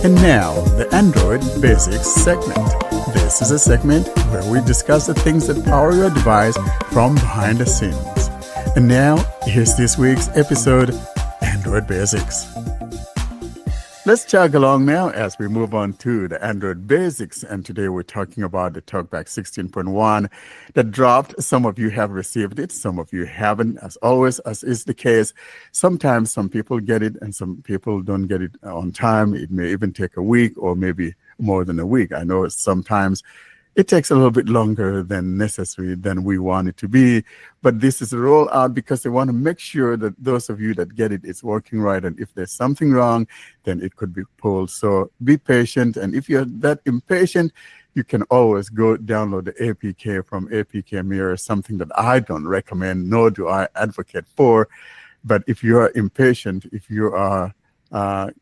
And now, the Android Basics segment. This is a segment where we discuss the things that power your device from behind the scenes. And now, here's this week's episode, Android Basics. Let's chug along now as we move on to the Android Basics. And today we're talking about the TalkBack 16.1 that dropped. Some of you have received it, some of you haven't. As always, as is the case, sometimes some people get it and some people don't get it on time. It may even take a week or maybe more than a week. I know sometimes it takes a little bit longer than necessary than we want it to be, but this is a rollout because they want to make sure that those of you that get it, it's working right, and if there's something wrong, then it could be pulled. So be patient, and if you're that impatient, you can always go download the APK from APK Mirror, something that I don't recommend, nor do I advocate for. But if you are impatient, if you are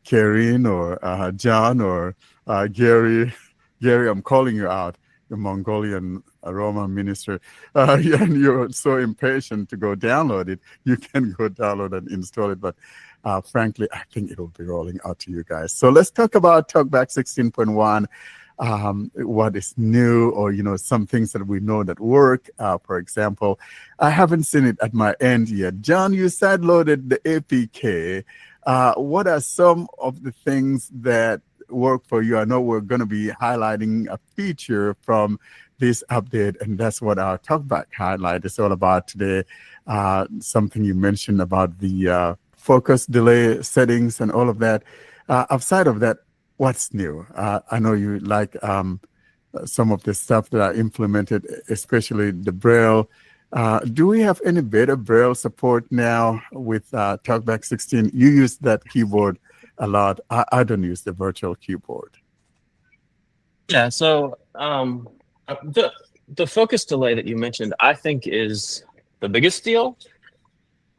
Karen or John or Gary, I'm calling you out, the Mongolian Roma minister, and you're so impatient to go download it, you can go download and install it. But frankly, I think it will be rolling out to you guys. So let's talk about TalkBack 16.1, what is new, or, some things that we know that work. For example, I haven't seen it at my end yet. John, you sideloaded the APK. What are some of the things that work for you? I know we're going to be highlighting a feature from this update, and that's what our TalkBack highlight is all about today. Something you mentioned about the focus delay settings and all of that. Outside of that, what's new? I know you like some of the stuff that I implemented, especially the Braille. Do we have any better Braille support now with TalkBack 16? You use that keyboard a lot. I don't use the virtual keyboard. Yeah, so the focus delay that you mentioned, I think, is the biggest deal.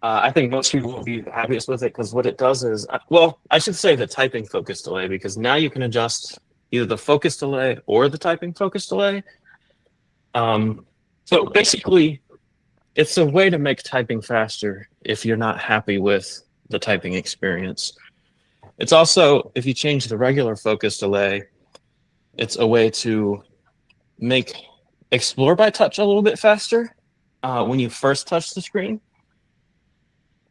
I think most people will be happiest with it because what it does is, well, I should say the typing focus delay, because now you can adjust either the focus delay or the typing focus delay. So basically, it's a way to make typing faster if you're not happy with the typing experience. It's also, if you change the regular focus delay, it's a way to make Explore by Touch a little bit faster when you first touch the screen.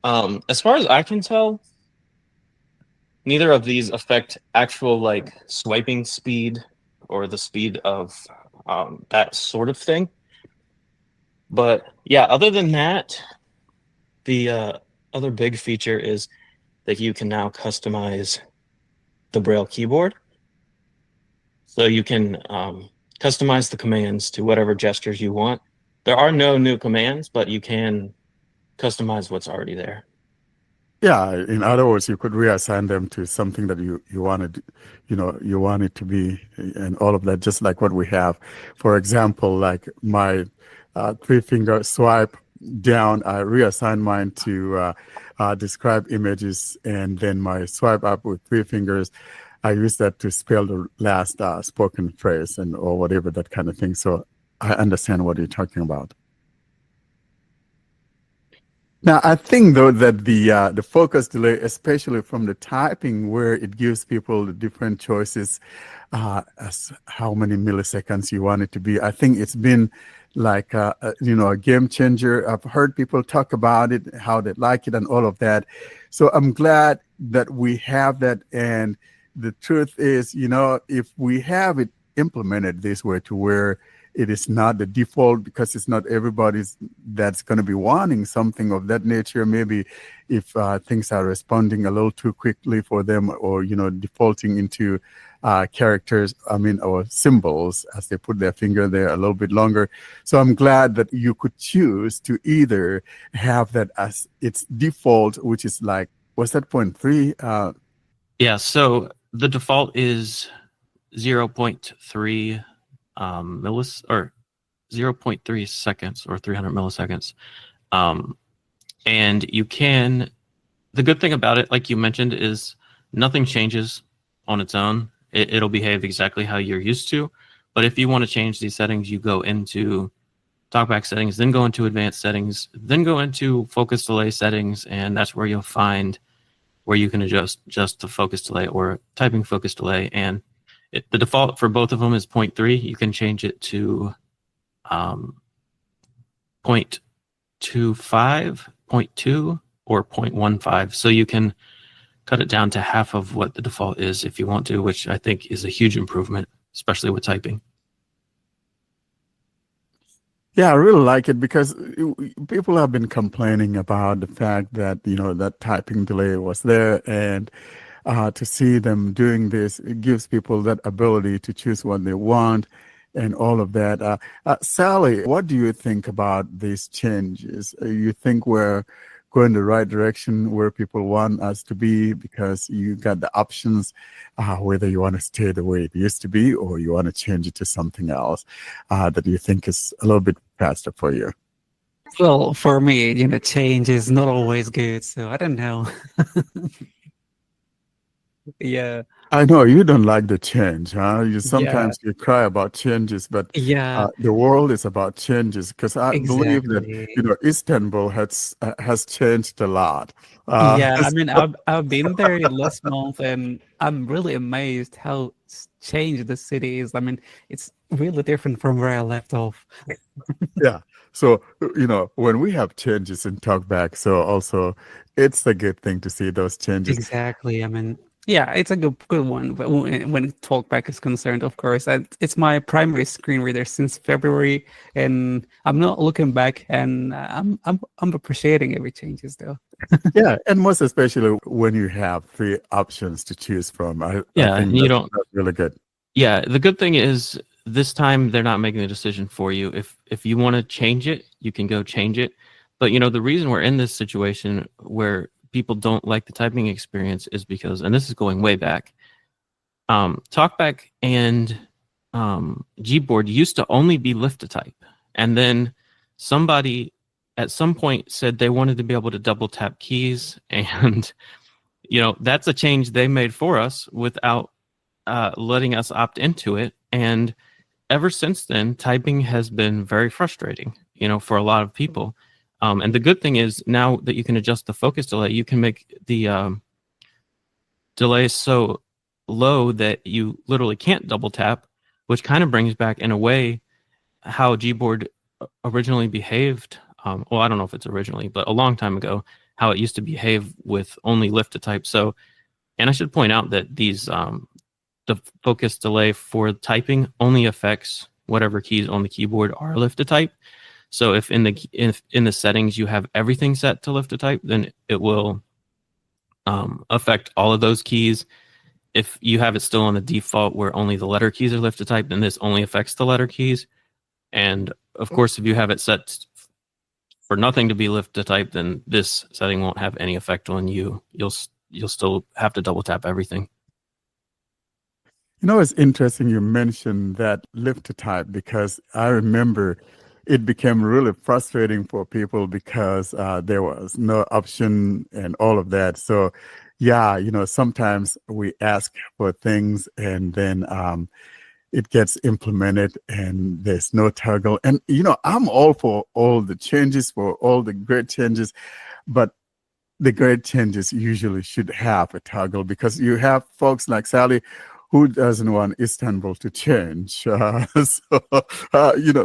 As far as I can tell, neither of these affect actual swiping speed or the speed of that sort of thing. But yeah, other than that, the other big feature is that you can now customize the Braille keyboard. So you can customize the commands to whatever gestures you want. There are no new commands, but you can customize what's already there. Yeah, in other words, you could reassign them to something that you wanted, you want it to be, and all of that, just like what we have. For example, like my 3-finger swipe down, I reassign mine to describe images, and then my swipe up with 3 fingers, I use that to spell the last spoken phrase or whatever, that kind of thing. So I understand what you're talking about. Now, I think, though, that the focus delay, especially from the typing, where it gives people the different choices as how many milliseconds you want it to be, I think it's been like a game changer. I've heard people talk about it, how they like it and all of that. So I'm glad that we have that. And the truth is, if we have it implemented this way to where it is not the default, because it's not everybody's that's going to be wanting something of that nature. Maybe if things are responding a little too quickly for them, or, defaulting into characters, or symbols as they put their finger there a little bit longer. So I'm glad that you could choose to either have that as its default, which is like, what's that, 0.3? Yeah, so the default is 0.3 or 0.3 seconds or 300 milliseconds. And you can, the good thing about it, like you mentioned, is nothing changes on its own. It'll behave exactly how you're used to. But if you want to change these settings, you go into TalkBack settings, then go into advanced settings, then go into focus delay settings, and that's where you'll find where you can adjust the focus delay or typing focus delay. And the default for both of them is 0.3. You can change it to 0.25, 0.2, or 0.15. So you can cut it down to half of what the default is if you want to, which I think is a huge improvement, especially with typing. Yeah, I really like it because people have been complaining about the fact that, that typing delay was there, and to see them doing this, it gives people that ability to choose what they want and all of that. Sally, what do you think about these changes? You think we're going the right direction where people want us to be, because you got the options, whether you want to stay the way it used to be or you want to change it to something else that you think is a little bit faster for you? Well, for me, change is not always good, so I don't know. Yeah, I know you don't like the change, huh? yeah, Sometimes you cry about changes, but yeah, the world is about changes, because I believe that exactly. Istanbul has changed a lot. Yeah, I mean, I've been there last month, and I'm really amazed how changed the city is. I mean, it's really different from where I left off. Yeah. So, when we have changes in TalkBack, so also it's a good thing to see those changes. Exactly. I mean, yeah, it's a good one. But when TalkBack is concerned, of course, and it's my primary screen reader since February, and I'm not looking back, and I'm appreciating every changes though. Yeah, and most especially when you have three options to choose from. I Yeah, think and you don't. that's really good. Yeah, the good thing is this time they're not making the decision for you. If you want to change it, you can go change it. But the reason we're in this situation where people don't like the typing experience is because, and this is going way back, TalkBack and Gboard used to only be lift to type, and then somebody at some point said they wanted to be able to double tap keys, and that's a change they made for us without letting us opt into it. And ever since then, typing has been very frustrating, for a lot of people. And the good thing is now that you can adjust the focus delay, you can make the delay so low that you literally can't double tap, which kind of brings back, in a way, how Gboard originally behaved. Well, I don't know if it's originally, but a long time ago, how it used to behave with only lift to type. So, and I should point out that these the focus delay for typing only affects whatever keys on the keyboard are lift to type. So if in the settings you have everything set to lift to type, then it will affect all of those keys. If you have it still on the default where only the letter keys are lift to type, then this only affects the letter keys. And of course, if you have it set for nothing to be lift to type, then this setting won't have any effect on you. You'll still have to double tap everything. It's interesting you mentioned that lift to type, because I remember it became really frustrating for people because there was no option and all of that. So, yeah, sometimes we ask for things and then it gets implemented and there's no toggle. And, I'm all for all the changes, for all the great changes, but the great changes usually should have a toggle, because you have folks like Sally who doesn't want Istanbul to change. So,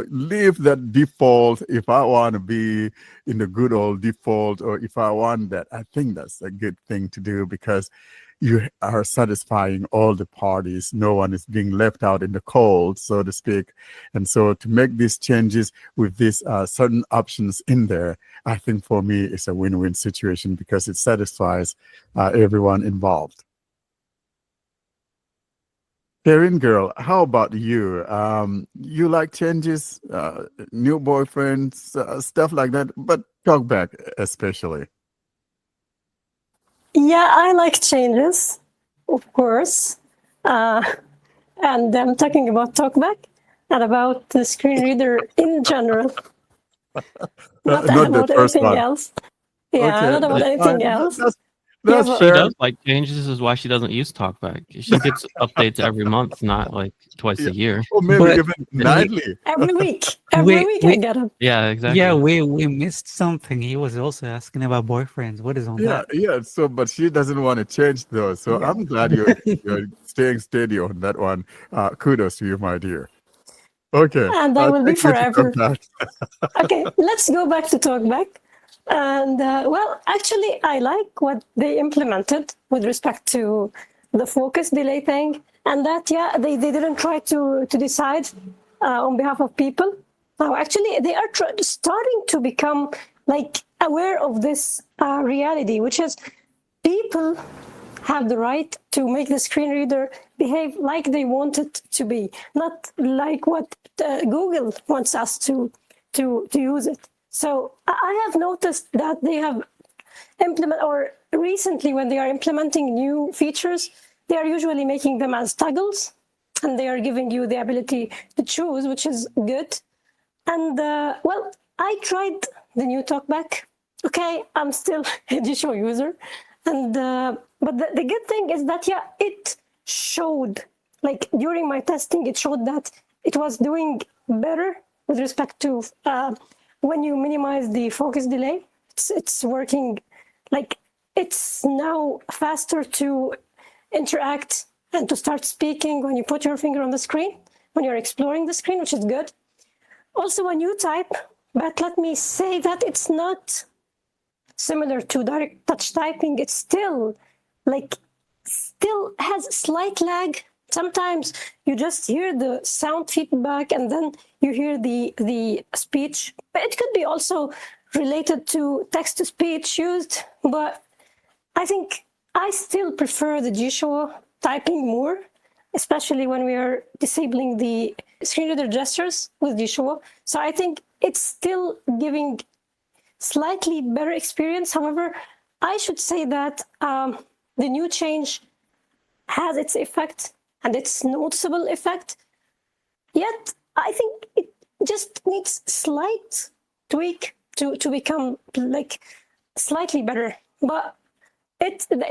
leave that default. If I want to be in the good old default, or if I want that, I think that's a good thing to do, because you are satisfying all the parties. No one is being left out in the cold, so to speak. And so to make these changes with these certain options in there, I think for me it's a win-win situation, because it satisfies everyone involved. Karen girl, how about you? You like changes, new boyfriends, stuff like that, but TalkBack especially. Yeah, I like changes, of course. And I'm talking about TalkBack and about the screen reader in general, not Not the about first anything one. else. Yeah, Okay, not about that's anything fine. else. That's but- She fair. does like changes. This is why she doesn't use TalkBack. She gets updates every month, not like twice Yeah. a year. Or maybe But- even nightly. Every week. Every Wait, week I wait. get them. Yeah, exactly. Yeah, we missed something. He was also asking about boyfriends. What is on Yeah, that? yeah. So, but she doesn't want to change those. So Yeah. I'm glad you're staying steady on that one. Kudos to you, my dear. Okay. And I will be take you to forever. TalkBack. Okay, let's go back to TalkBack. And well, actually, I like what they implemented with respect to the focus delay thing, and that they didn't try to decide on behalf of people. Now, actually, they are starting to become like aware of this reality, which is people have the right to make the screen reader behave like they want it to be, not like what Google wants us to use it. So I have noticed that they have or recently when they are implementing new features, they are usually making them as toggles, and they are giving you the ability to choose, which is good. And well, I tried the new TalkBack. Okay, I'm still a G-Show user, and but the good thing is that it showed, like during my testing, it showed that it was doing better with respect to when you minimize the focus delay. It's working, like it's now faster to interact and to start speaking when you put your finger on the screen, when you're exploring the screen, which is good. Also, when you type, but let me say that it's not similar to direct touch typing. It's still has slight lag. Sometimes you just hear the sound feedback and then you hear the speech. But it could be also related to text-to-speech used. But I think I still prefer the G-Show typing more, especially when we are disabling the screen reader gestures with G-Show. So I think it's still giving slightly better experience. However, I should say that the new change has its effect and its noticeable effect. Yet, I think it just needs slight tweak to become like slightly better. But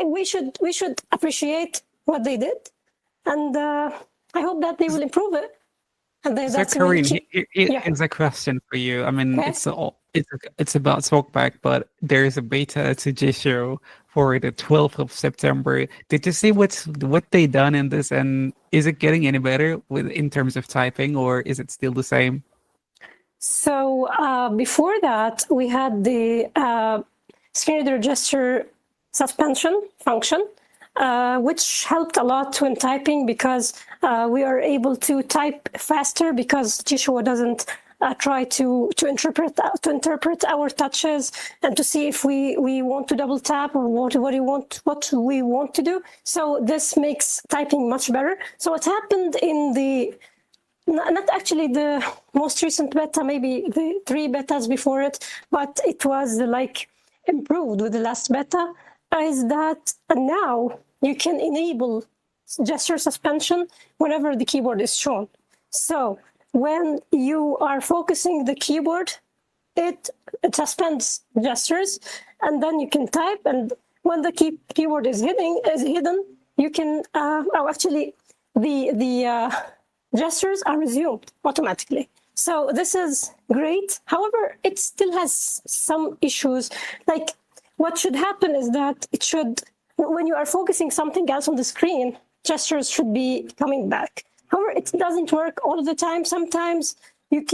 we should appreciate what they did, and I hope that they will improve it. And So, that's really Karine, yeah. here's a question for you. I mean, Okay. it's about TalkBack, but there is a beta to G-Show for the 12th of September. Did you see what they done in this, and is it getting any better in terms of typing, or is it still the same? So before that, we had the screen reader gesture suspension function, which helped a lot when typing because we are able to type faster because G-Show doesn't try to interpret our touches and to see if we want to double tap or what we want to do. So this makes typing much better. So what happened in the not actually the most recent beta, maybe the 3 betas before it, but it was like improved with the last beta, is that now you can enable gesture suspension whenever the keyboard is shown. So when you are focusing the keyboard, it suspends gestures, and then you can type. And when the keyboard is hidden, you can actually the gestures are resumed automatically. So this is great. However, it still has some issues. Like what should happen is that when you are focusing something else on the screen, gestures should be coming back. However, it doesn't work all the time. Sometimes you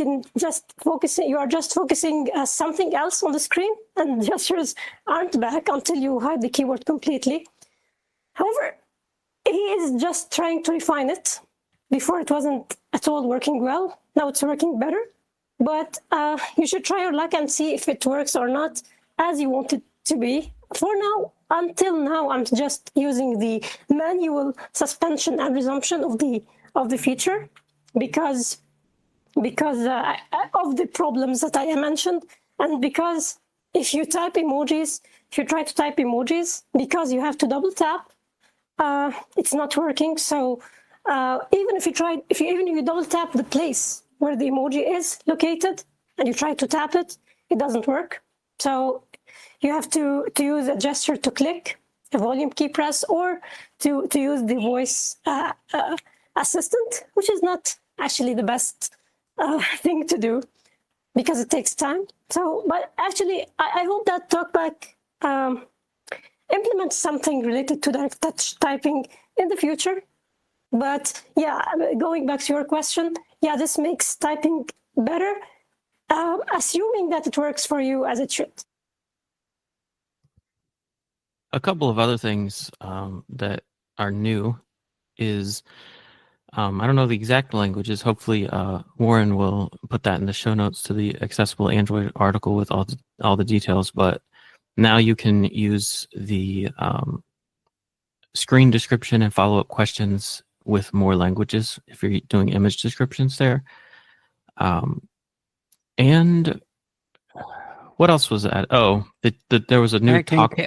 are just focusing something else on the screen and gestures aren't back until you hide the keyboard completely. However, he is just trying to refine it. Before it wasn't at all working well. Now it's working better. But you should try your luck and see if it works or not as you want it to be. For now, until now, I'm just using the manual suspension and resumption of the feature because of the problems that I mentioned, and because if you try to type emojis, because you have to double tap, it's not working. So even if you double tap the place where the emoji is located and you try to tap it, it doesn't work. So you have to use a gesture to click a volume key press, or to use the voice assistant, which is not actually the best thing to do because it takes time. So, but actually, I hope that TalkBack implements something related to that touch typing in the future. But yeah, going back to your question, yeah, this makes typing better, assuming that it works for you as it should. A couple of other things that are new is, I don't know the exact languages. Hopefully, Warren will put that in the show notes to the Accessible Android article with all the details. But now you can use the screen description and follow-up questions with more languages if you're doing image descriptions there. And what else was that? Oh, there was a new talk.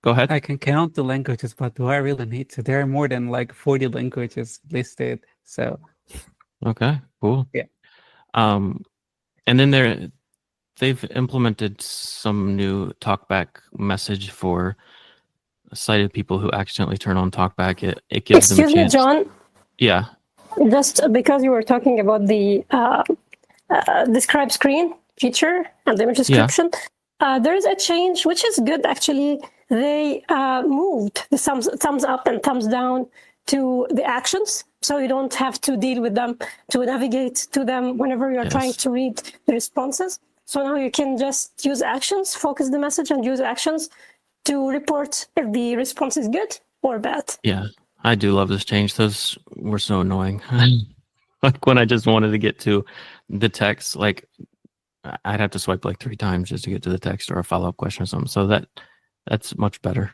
Go ahead. I can count the languages, but do I really need to? There are more than like 40 languages listed. So okay, cool. Yeah. And then they've implemented some new TalkBack message for sighted people who accidentally turn on TalkBack. It gives them a chance. Excuse me, John. Yeah. Just because you were talking about the describe screen feature and the image description, there is a change which is good actually. They moved the thumbs up and thumbs down to the actions, so you don't have to deal with them, to navigate to them whenever you're trying to read the responses. So now you can just use actions, focus the message, and use actions to report if the response is good or bad. Yeah, I do love this change. Those were so annoying. Like when I just wanted to get to the text, like I'd have to swipe like 3 times just to get to the text or a follow-up question or something. So that's much better.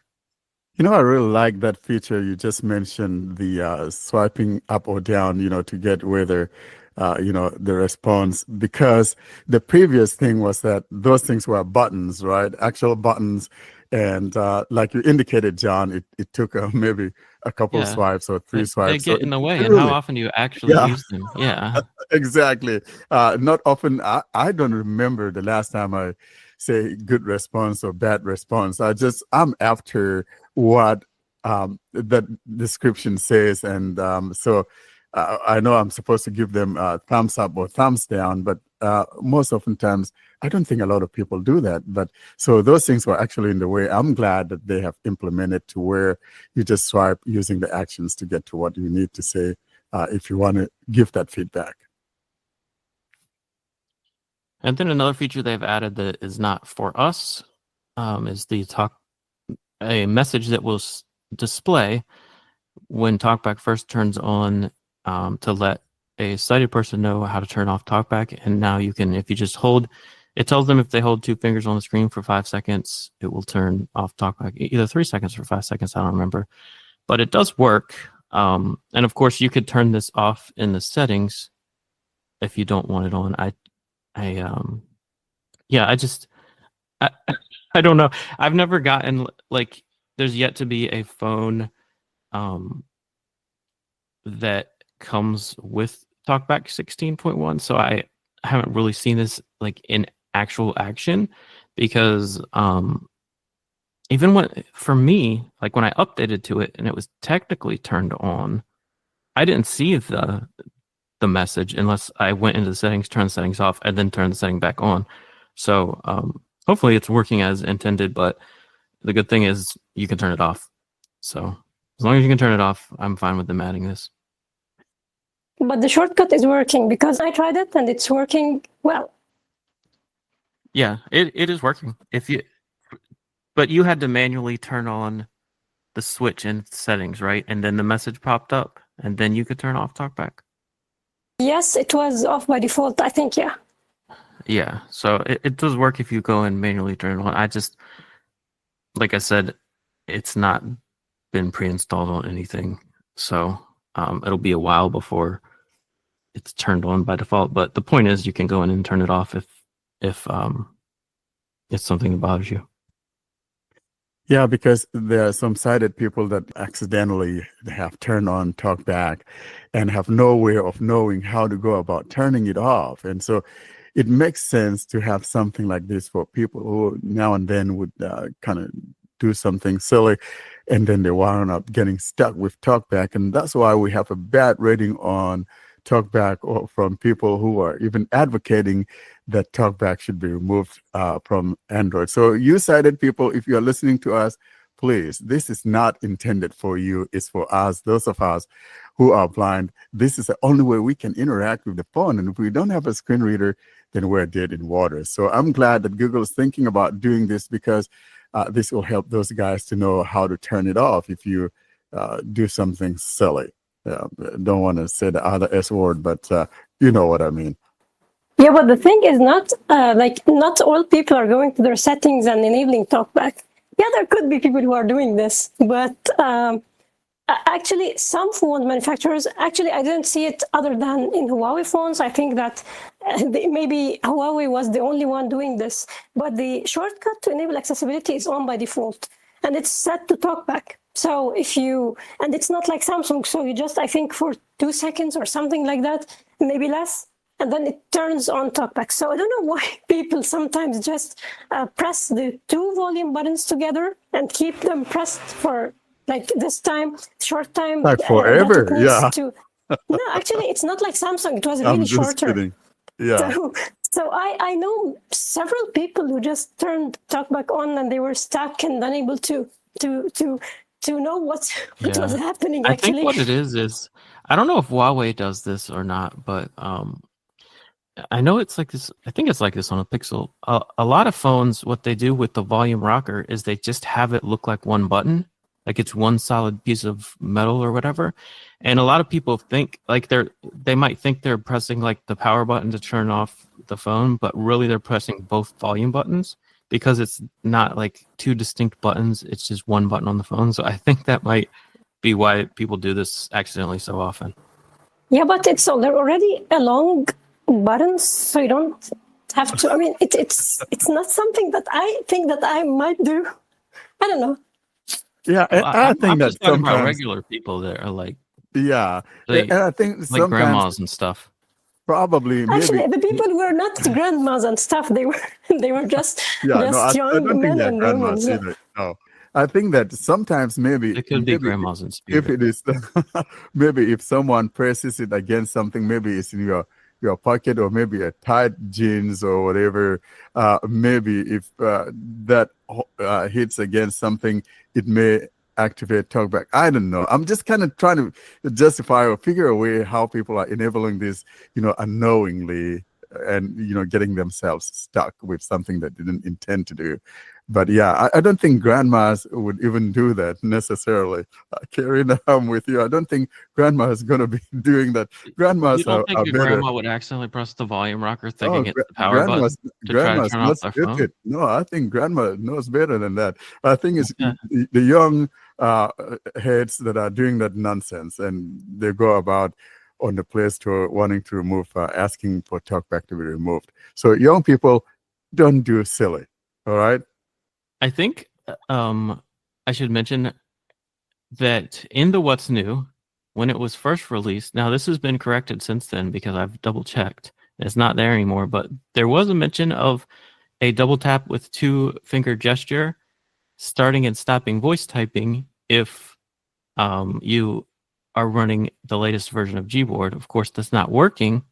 You know, I really like that feature you just mentioned, the swiping up or down, to get whether, the response, because the previous thing was that those things were buttons, right? Actual buttons. And like you indicated, John, it took maybe a couple of swipes or 3 swipes. They get in the way. And how often do you actually use them? Yeah. Exactly. Not often. I don't remember the last time I say good response or bad response. I'm after what that description says. And so I know I'm supposed to give them thumbs up or thumbs down, but most oftentimes, I don't think a lot of people do that. But so those things were actually in the way. I'm glad that they have implemented to where you just swipe using the actions to get to what you need to say if you want to give that feedback. And then another feature they've added that is not for us is a message that will display when TalkBack first turns on to let a sighted person know how to turn off TalkBack. And now you can, if you just hold, it tells them if they hold 2 fingers on the screen for 5 seconds, it will turn off TalkBack, either 3 seconds or 5 seconds, I don't remember. But it does work. And of course, you could turn this off in the settings if you don't want it on. I don't know. I've never gotten, like, there's yet to be a phone that comes with TalkBack 16.1. So I haven't really seen this like in actual action, because even for me, like when I updated to it and it was technically turned on, I didn't see the message unless I went into the settings, turned the settings off, and then turned the setting back on. So hopefully it's working as intended, but the good thing is you can turn it off. So as long as you can turn it off, I'm fine with them adding this. But the shortcut is working because I tried it and it's working well. Yeah, it is working. But you had to manually turn on the switch in settings, right? And then the message popped up, and then you could turn off TalkBack. Yes, it was off by default, I think, yeah. Yeah, so it does work if you go and manually turn it on. I just, like I said, it's not been pre-installed on anything, so it'll be a while before it's turned on by default. But the point is, you can go in and turn it off if it's something that bothers you. Yeah, because there are some sighted people that accidentally have turned on TalkBack and have no way of knowing how to go about turning it off. And so it makes sense to have something like this for people who now and then would kind of do something silly, and then they wound up getting stuck with TalkBack. And that's why we have a bad rating on TalkBack, or from people who are even advocating that TalkBack should be removed from Android. So you sighted people, if you're listening to us, please, this is not intended for you. It's for us, those of us who are blind. This is the only way we can interact with the phone. And if we don't have a screen reader, then we're dead in water. So I'm glad that Google is thinking about doing this, because this will help those guys to know how to turn it off if you do something silly. Don't want to say the other S word, but you know what I mean. Yeah, but the thing is not not all people are going to their settings and enabling TalkBack. Yeah, there could be people who are doing this, but actually some phone manufacturers, actually I didn't see it other than in Huawei phones. I think that maybe Huawei was the only one doing this, but the shortcut to enable accessibility is on by default, and it's set to TalkBack. So and it's not like Samsung, so you just, I think for 2 seconds or something like that, maybe less, and then it turns on TalkBack. So I don't know why people sometimes just press the 2 volume buttons together and keep them pressed for like this time, short time. Like forever, yeah. No, actually, it's not like Samsung. It was I'm really just shorter. kidding. Yeah. So I know several people who just turned TalkBack on and they were stuck and unable to know what was happening. I Actually, think what it is I don't know if Huawei does this or not, but I know it's like this. I think it's like this on a Pixel. A lot of phones, what they do with the volume rocker is they just have it look like one button, like it's one solid piece of metal or whatever. And a lot of people think like they might think they're pressing like the power button to turn off the phone, but really they're pressing both volume buttons, because it's not like 2 distinct buttons. It's just one button on the phone. So I think that might be why people do this accidentally so often. yeah, but they're already along buttons, so you don't have to. I mean, it's not something that I think that I might do. I don't know. Yeah, and I think I'm that just talking about sometimes, regular people that are like, yeah, Like- and I think like sometimes grandmas and stuff. probably Actually, maybe. the people were not grandmas and stuff. They were just Yeah, no, I young don't think men they're and women. grandmas So. either. No, I think that sometimes maybe It could be grandmas in if spirit. it is maybe if someone presses it against something, maybe it's in your pocket, or maybe a tight jeans or whatever. Maybe if that hits against something, it may activate TalkBack. I don't know. I'm just kind of trying to justify or figure a way how people are enabling this, unknowingly, and getting themselves stuck with something that didn't intend to do. But yeah, I don't think grandmas would even do that necessarily. Karina, I'm with you. I don't think grandma is going to be doing that. Grandmas You don't think are your better. grandma would accidentally press the volume rocker thinking it's the power button grandma's, to try to grandma's turn not off their phone? stupid. No, I think grandma knows better than that. I think it's Okay. the young heads that are doing that nonsense, and they go about on the Play Store wanting to remove, asking for TalkBack to be removed. So young people, don't do silly. All right. I think I should mention that in the What's New, when it was first released, now this has been corrected since then because I've double checked. It's not there anymore, but there was a mention of a double tap with 2-finger gesture starting and stopping voice typing if you are running the latest version of Gboard. Of course, that's not working.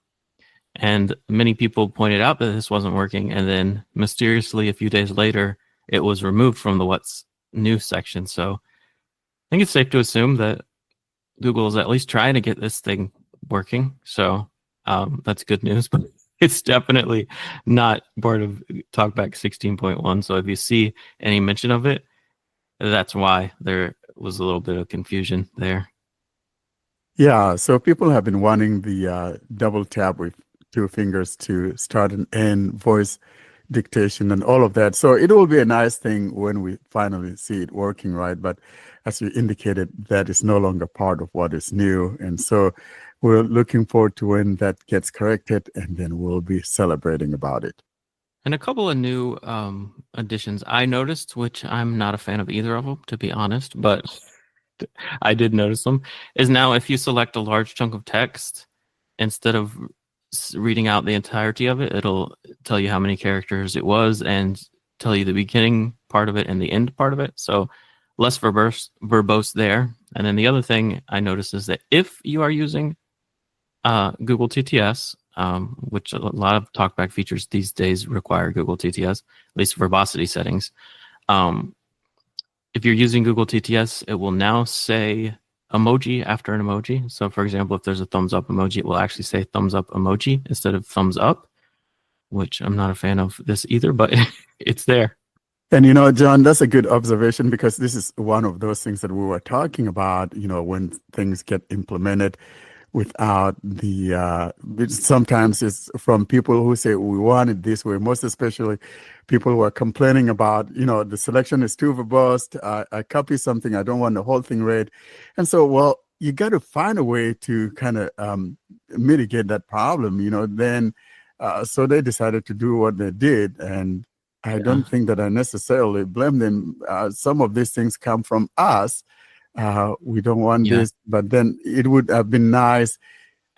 And many people pointed out that this wasn't working. And then mysteriously, a few days later, it was removed from the What's New section. So I think it's safe to assume that Google is at least trying to get this thing working. So that's good news, but it's definitely not part of TalkBack 16.1. So if you see any mention of it, that's why there was a little bit of confusion there. Yeah, so people have been wanting the double tap with 2 fingers to start and end voice dictation and all of that. So it will be a nice thing when we finally see it working, right? But as you indicated, that is no longer part of what is new. And so we're looking forward to when that gets corrected, and then we'll be celebrating about it. And a couple of new additions I noticed, which I'm not a fan of either of them, to be honest, but I did notice them, is now if you select a large chunk of text, instead of reading out the entirety of it, it'll tell you how many characters it was, and tell you the beginning part of it and the end part of it. So less verbose there. And then the other thing I noticed is that if you are using Google TTS, which a lot of TalkBack features these days require Google TTS, at least verbosity settings. If you're using Google TTS, it will now say emoji after an emoji. So for example, if there's a thumbs up emoji, it will actually say thumbs up emoji instead of thumbs up, which I'm not a fan of this either, but it's there. And, John, that's a good observation, because this is one of those things that we were talking about, when things get implemented without sometimes it's from people who say we want it this way, most especially people who are complaining about, the selection is too verbose. I copy something, I don't want the whole thing read. And so, well, you got to find a way to kind of mitigate that problem, then so they decided to do what they did. And I don't think that I necessarily blame them. Some of these things come from us. We don't want this, but then it would have been nice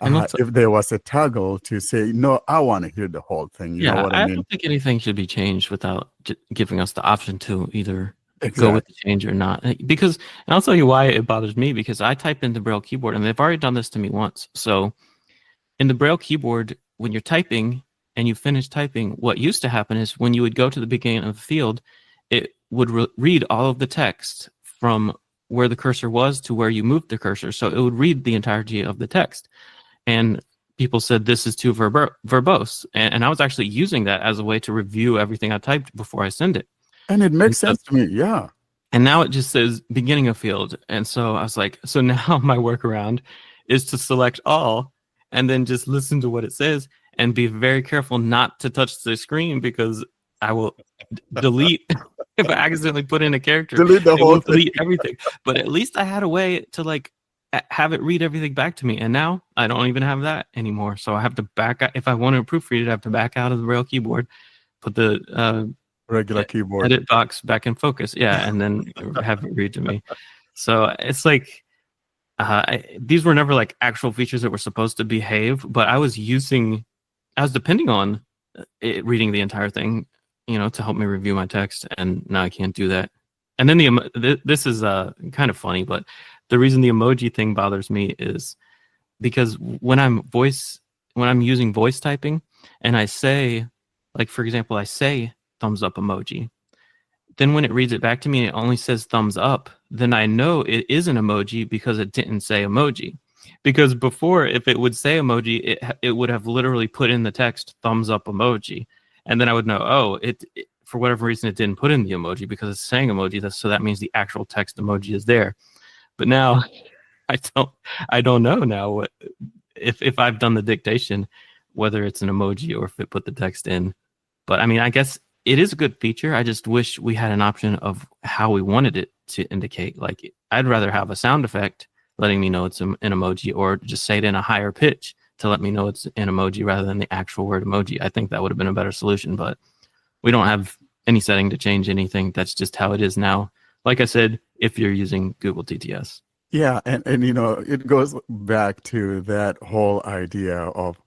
if there was a toggle to say, no, I want to hear the whole thing. You know what I mean? Don't think anything should be changed without giving us the option to either go with the change or not. Because, and I'll tell you why it bothers me, because I type in the Braille keyboard, and they've already done this to me once. So in the Braille keyboard, when you're typing and you finish typing, what used to happen is when you would go to the beginning of the field, it would read all of the text from where the cursor was to where you moved the cursor. So it would read the entirety of the text. And people said, this is too verbose. And I was actually using that as a way to review everything I typed before I send it. And it makes sense to me, yeah. And now it just says beginning of field. And so I was like, so now my workaround is to select all and then just listen to what it says and be very careful not to touch the screen, because I will delete if I accidentally put in a character. Delete the whole thing. Delete everything. But at least I had a way to like have it read everything back to me. And now I don't even have that anymore. So I have to back out. If I want to proofread it, I have to back out of the Braille keyboard, put the regular keyboard edit box back in focus. Yeah. And then have it read to me. So it's like, these were never like actual features that were supposed to behave, but I was depending on it reading the entire thing, to help me review my text. And now I can't do that. And then this is kind of funny, but the reason the emoji thing bothers me is because when I'm using voice typing and I say, like, for example, I say thumbs up emoji, then when it reads it back to me and it only says thumbs up, then I know it is an emoji because it didn't say emoji. Because before, if it would say emoji, it would have literally put in the text thumbs up emoji. And then I would know, it for whatever reason, it didn't put in the emoji because it's saying emoji. So that means the actual text emoji is there. But now I don't know now if I've done the dictation, whether it's an emoji or if it put the text in. But I mean, I guess it is a good feature. I just wish we had an option of how we wanted it to indicate. Like, I'd rather have a sound effect letting me know it's an emoji, or just say it in a higher pitch to let me know it's an emoji rather than the actual word emoji. I think that would have been a better solution, but we don't have any setting to change anything. That's just how it is now. Like I said, if you're using Google TTS. Yeah, and it goes back to that whole idea of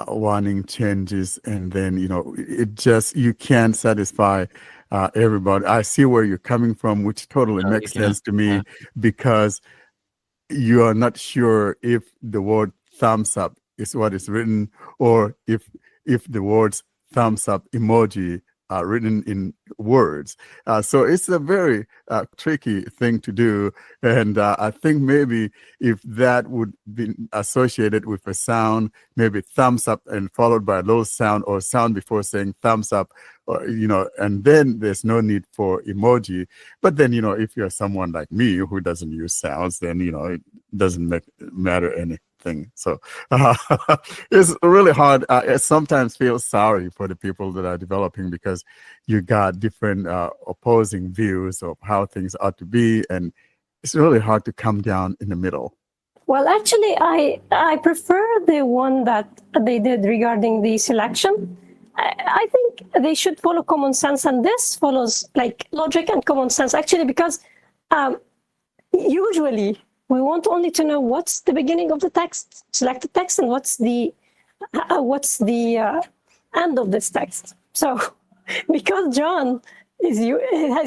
wanting changes, and then you can't satisfy everybody. I see where you're coming from, which totally makes sense to me, because you are not sure if the word thumbs up is what is written, or if the words thumbs up emoji are written in words. So it's a very tricky thing to do. And I think maybe if that would be associated with a sound, maybe thumbs up and followed by a little sound, or sound before saying thumbs up, or, and then there's no need for emoji. But then, if you're someone like me who doesn't use sounds, then, it doesn't matter anything. So it's really hard. I sometimes feel sorry for the people that are developing, because you got different opposing views of how things ought to be, and it's really hard to come down in the middle. Well, actually, I prefer the one that they did regarding the selection. I think they should follow common sense, and this follows like logic and common sense, actually, because usually we want only to know what's the beginning of the text, selected text, and what's the end of this text. So because John is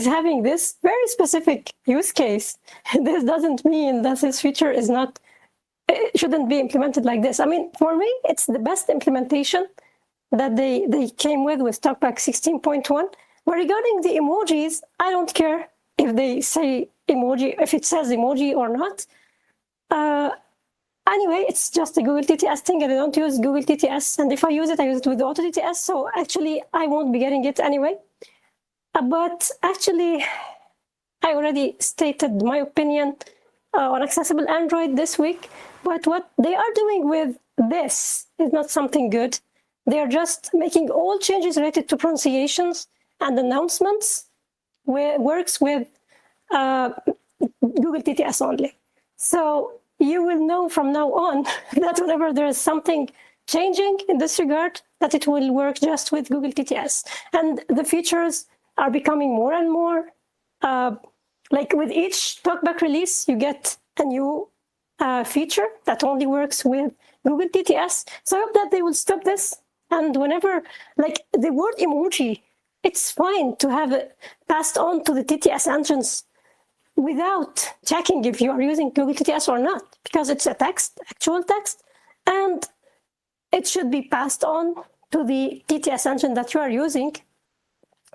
having this very specific use case, this doesn't mean that this feature is not, it shouldn't be implemented like this. I mean, for me, it's the best implementation that they came with TalkBack 16.1. But regarding the emojis, I don't care if they say emoji, if it says emoji or not. Anyway, it's just a Google TTS thing, and I don't use Google TTS. And if I use it with Auto TTS. So actually, I won't be getting it anyway. But actually, I already stated my opinion on accessible Android this week. But what they are doing with this is not something good. They are just making all changes related to pronunciations and announcements works with Google TTS only. So you will know from now on that whenever there is something changing in this regard, that it will work just with Google TTS. And the features are becoming more and more, like with each TalkBack release, you get a new feature that only works with Google TTS. So I hope that they will stop this. And whenever, like the word emoji, it's fine to have it passed on to the TTS engines without checking if you are using Google TTS or not, because it's a text, actual text, and it should be passed on to the TTS engine that you are using.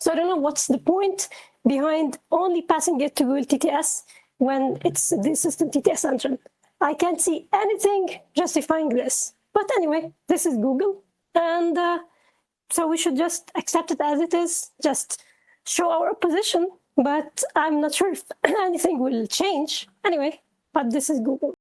So I don't know what's the point behind only passing it to Google TTS when it's the system TTS engine. I can't see anything justifying this. But anyway, this is Google. And so we should just accept it as it is, just show our opposition. But I'm not sure if anything will change. Anyway, but this is Google.